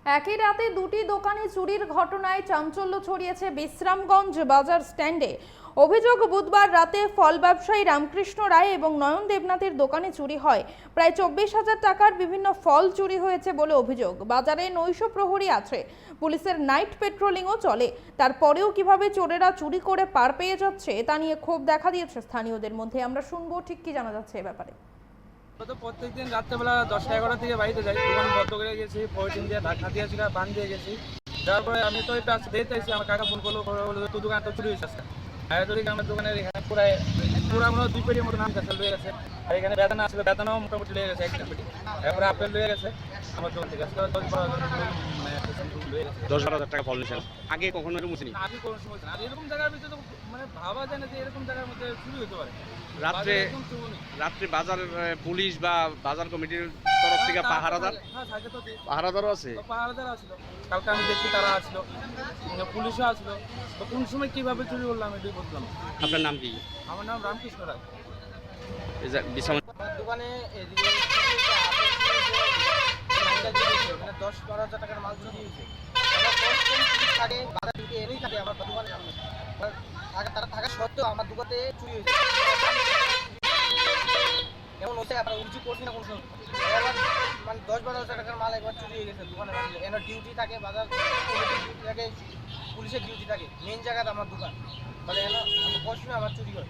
একই রাতে দুটি দোকানে চুরির ঘটনায় চাঞ্চল্য ছড়িয়েছে বিশ্রামগঞ্জ বাজার স্ট্যান্ডে। অভিযোগ, বুধবার রাতে ফল ব্যবসায়ী রামকৃষ্ণ রায় এবং নয়ন দেবনাথের দোকানে চুরি হয়। প্রায় 24,000 টাকার বিভিন্ন ফল চুরি হয়েছে বলে অভিযোগ। বাজারে নৈশ প্রহরী আছে, পুলিশের নাইট পেট্রোলিংও চলে। তারপরেও কিভাবে চোরেরা চুরি করে পার পেয়ে যাচ্ছে তা নিয়ে ক্ষোভ দেখা দিয়েছে স্থানীয়দের মধ্যে। আমরা শুনবো ঠিক কি জানা যাচ্ছে এ ব্যাপারে। তো প্রত্যেকদিন রাত্রেবেলা 10টা-11টা থেকে বাড়িতে যাই, দোকান বন্ধ করে গেছি, পলিথিন দিয়ে ঢাকা দিয়েছিল, বান দিয়ে গেছি। যাওয়ার পরে আমি তো এটা দেখতে এসেছি, আমার কাকা ফোন করলো, বললো তো দোকান তো চুরি হয়েছে আজকে। আমার দোকানের এখানে পুরা মনে 2 পেটির মতো নাম কাছে লয়ে গেছে। আর এখানে বেদানা আসলে বেদানাও মোটামুটি লয়ে গেছে 1 পেটি। এরপরে আপেল লয়ে গেছে আমার দোকান থেকে। আজকে 10-12,000 টাকা ফল নিয়েছেন। আগে কখনো এরকম হয়নি? আগে কোনো সময় না। আর এরকম জায়গার ভিতরে তো মানে ভাবা যায় না যে এরকম জায়গার মধ্যে চুরি হতে পারে। রাত্রে বাজার পুলিশ বা বাজার কমিটির তরফ থেকে পাহারাদার পাহারাদারও আছে। পাহারাদার আসলো, কালকে আমি দেখছি তারা আসলো, পুলিশও আসলো। তো কোন সময় কিভাবে চুরি করলাম এটাই বুঝলাম। আপনার নাম কি? আমার নাম রামকৃষ্ণ রায়। দোকানে 10-12,000 টাকার মাল চুরি হয়েছে। থাকে বাজার থেকে এনেই থাকে আমার দোকানে সামনে, তারা থাকা সত্ত্বেও আমার দোকানে চুরি হয়েছে। এমন হচ্ছে আপনার অভিযোগ করছি না কোনো সময়, মানে 10-12,000 টাকার মাল একবার চুরি হয়ে গেছে দোকানে। এনার ডিউটি থাকে, বাজার ডিউটি থাকে, পুলিশের ডিউটি থাকে, মেন জায়গাতে আমার দোকান, তাহলে এনার কষ্ট আমার চুরি হয়।